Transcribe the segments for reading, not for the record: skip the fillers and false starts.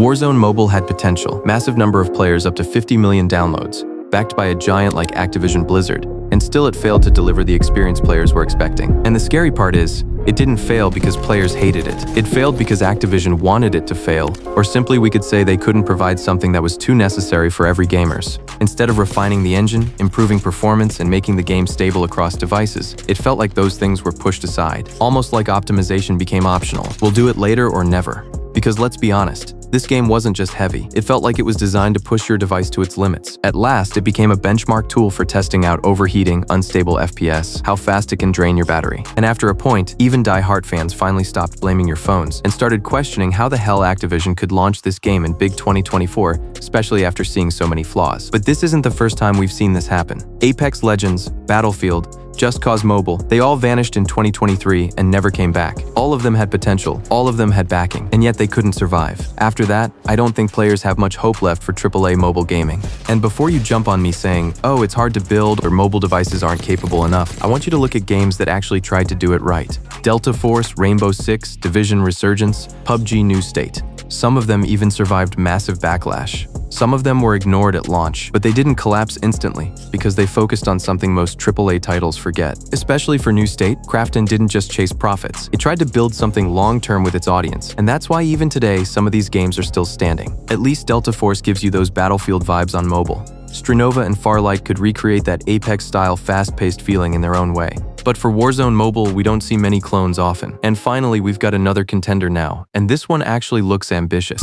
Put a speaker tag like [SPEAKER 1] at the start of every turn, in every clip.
[SPEAKER 1] Warzone Mobile had potential, massive number of players, up to 50 million downloads, backed by a giant like Activision Blizzard, and still it failed to deliver the experience players were expecting. And the scary part is, it didn't fail because players hated it. It failed because Activision wanted it to fail, or simply we could say they couldn't provide something that was too necessary for every gamers. Instead of refining the engine, improving performance, and making the game stable across devices, it felt like those things were pushed aside, almost like optimization became optional. We'll do it later or never. Because let's be honest, this game wasn't just heavy. It felt like it was designed to push your device to its limits. At last, it became a benchmark tool for testing out overheating, unstable FPS, how fast it can drain your battery. And after a point, even die-hard fans finally stopped blaming your phones and started questioning how the hell Activision could launch this game in big 2024, especially after seeing so many flaws. But this isn't the first time we've seen this happen. Apex Legends, Battlefield, Just Cause Mobile, they all vanished in 2023 and never came back. All of them had potential, all of them had backing, and yet they couldn't survive. After that, I don't think players have much hope left for AAA mobile gaming. And before you jump on me saying, oh, it's hard to build or mobile devices aren't capable enough, I want you to look at games that actually tried to do it right. Delta Force, Rainbow Six, Division Resurgence, PUBG New State. Some of them even survived massive backlash. Some of them were ignored at launch, but they didn't collapse instantly because they focused on something most AAA titles forget. Especially for New State, Krafton didn't just chase profits. It tried to build something long-term with its audience, and that's why even today, some of these games are still standing. At least Delta Force gives you those Battlefield vibes on mobile. Strenova and Farlight could recreate that Apex-style fast-paced feeling in their own way. But for Warzone Mobile, we don't see many clones often. And finally, we've got another contender now, and this one actually looks ambitious.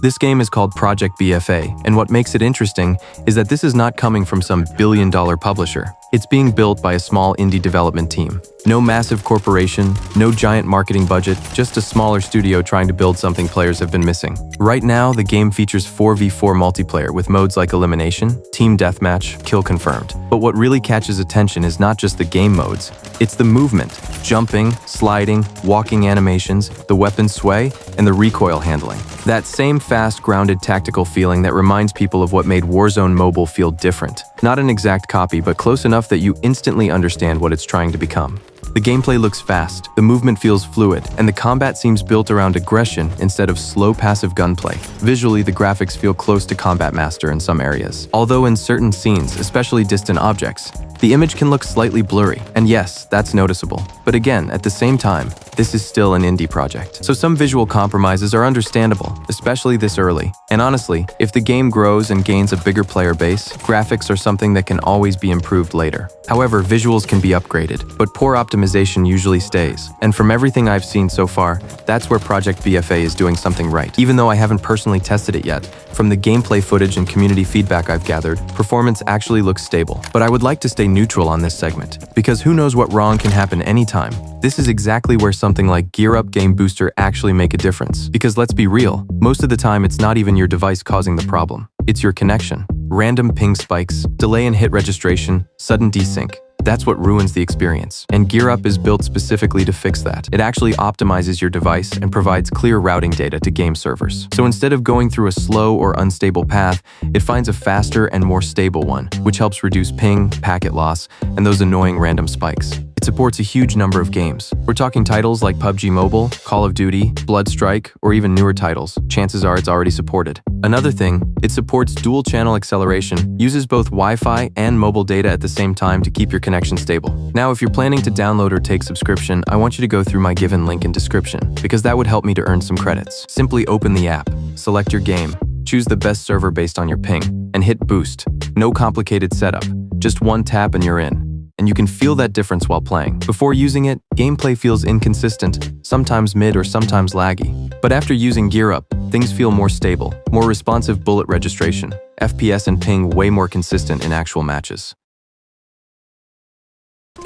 [SPEAKER 1] This game is called Project BFA, and what makes it interesting is that this is not coming from some billion-dollar publisher. It's being built by a small indie development team. No massive corporation, no giant marketing budget, just a smaller studio trying to build something players have been missing. Right now, the game features 4v4 multiplayer with modes like Elimination, Team Deathmatch, Kill Confirmed. But what really catches attention is not just the game modes, it's the movement. Jumping, sliding, walking animations, the weapon sway, and the recoil handling. That same fast, grounded tactical feeling that reminds people of what made Warzone Mobile feel different. Not an exact copy, but close enough that you instantly understand what it's trying to become. The gameplay looks fast, the movement feels fluid, and the combat seems built around aggression instead of slow passive gunplay. Visually, the graphics feel close to Combat Master in some areas. Although in certain scenes, especially distant objects, the image can look slightly blurry, and yes, that's noticeable. But again, at the same time, this is still an indie project. So some visual compromises are understandable, especially this early. And honestly, if the game grows and gains a bigger player base, graphics are something that can always be improved later. However, visuals can be upgraded, but poor optimization usually stays. And from everything I've seen so far, that's where Project BFA is doing something right. Even though I haven't personally tested it yet, from the gameplay footage and community feedback I've gathered, performance actually looks stable. But I would like to stay neutral on this segment, because who knows what wrong can happen anytime. This is exactly where something like GearUP Game Booster actually make a difference. Because let's be real, most of the time it's not even your device causing the problem. It's your connection. Random ping spikes, delay in hit registration, sudden desync. That's what ruins the experience. And GearUP is built specifically to fix that. It actually optimizes your device and provides clear routing data to game servers. So instead of going through a slow or unstable path, it finds a faster and more stable one, which helps reduce ping, packet loss, and those annoying random spikes. It supports a huge number of games. We're talking titles like PUBG Mobile, Call of Duty, Bloodstrike, or even newer titles. Chances are it's already supported. Another thing, it supports dual-channel acceleration, uses both Wi-Fi and mobile data at the same time to keep your connection stable. Now, if you're planning to download or take subscription, I want you to go through my given link in description, because that would help me to earn some credits. Simply open the app, select your game, choose the best server based on your ping, and hit boost. No complicated setup, just one tap and you're in. And you can feel that difference while playing. Before using it, gameplay feels inconsistent, sometimes mid or sometimes laggy. But after using GearUP, things feel more stable, more responsive bullet registration, FPS and ping way more consistent in actual matches.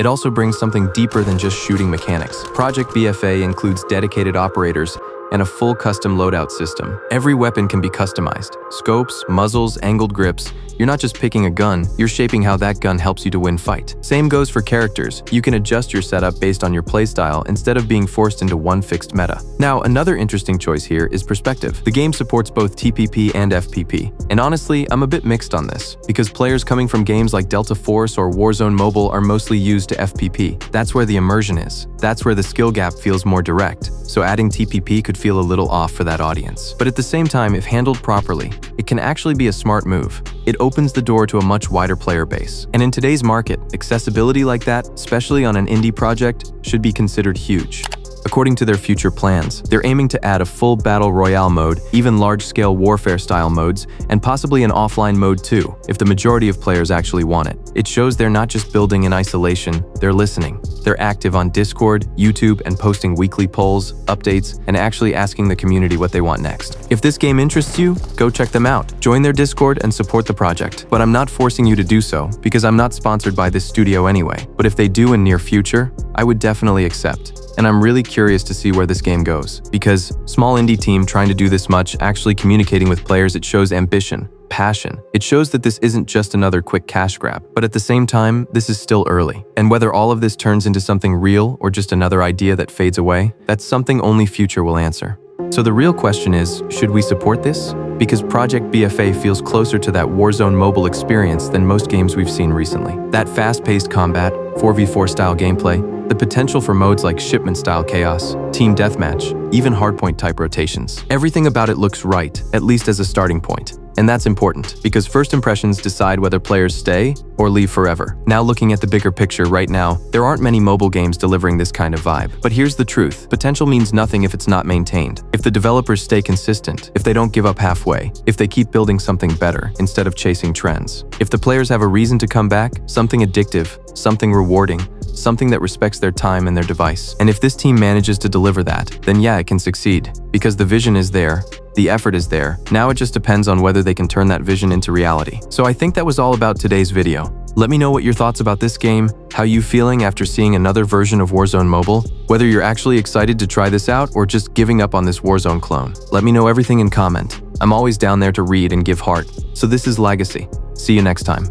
[SPEAKER 1] It also brings something deeper than just shooting mechanics. Project BFA includes dedicated operators, and a full custom loadout system. Every weapon can be customized. Scopes, muzzles, angled grips. You're not just picking a gun, you're shaping how that gun helps you to win fight. Same goes for characters. You can adjust your setup based on your playstyle instead of being forced into one fixed meta. Now, another interesting choice here is perspective. The game supports both TPP and FPP. And honestly, I'm a bit mixed on this, because players coming from games like Delta Force or Warzone Mobile are mostly used to FPP. That's where the immersion is. That's where the skill gap feels more direct. So adding TPP could feel a little off for that audience. But at the same time, if handled properly, it can actually be a smart move. It opens the door to a much wider player base. And in today's market, accessibility like that, especially on an indie project, should be considered huge. According to their future plans, they're aiming to add a full battle royale mode, even large-scale warfare-style modes, and possibly an offline mode too, if the majority of players actually want it. It shows they're not just building in isolation, they're listening. They're active on Discord, YouTube, and posting weekly polls, updates, and actually asking the community what they want next. If this game interests you, go check them out. Join their Discord and support the project. But I'm not forcing you to do so, because I'm not sponsored by this studio anyway. But if they do in near future, I would definitely accept. And I'm really curious to see where this game goes, because small indie team trying to do this much, actually communicating with players, it shows ambition, passion. It shows that this isn't just another quick cash grab, but at the same time, this is still early. And whether all of this turns into something real or just another idea that fades away, that's something only future will answer. So the real question is, should we support this? Because Project BFA feels closer to that Warzone Mobile experience than most games we've seen recently. That fast-paced combat, 4v4 style gameplay, the potential for modes like shipment-style chaos, team deathmatch, even hardpoint-type rotations. Everything about it looks right, at least as a starting point. And that's important, because first impressions decide whether players stay or leave forever. Now looking at the bigger picture right now, there aren't many mobile games delivering this kind of vibe. But here's the truth. Potential means nothing if it's not maintained. If the developers stay consistent, if they don't give up halfway, if they keep building something better instead of chasing trends. If the players have a reason to come back, something addictive, something rewarding, something that respects their time and their device. And if this team manages to deliver that, then yeah, it can succeed. Because the vision is there, the effort is there. Now it just depends on whether they can turn that vision into reality. So I think that was all about today's video. Let me know what your thoughts about this game, how you feeling after seeing another version of Warzone Mobile, whether you're actually excited to try this out or just giving up on this Warzone clone. Let me know everything in comment. I'm always down there to read and give heart. So this is Legacy. See you next time.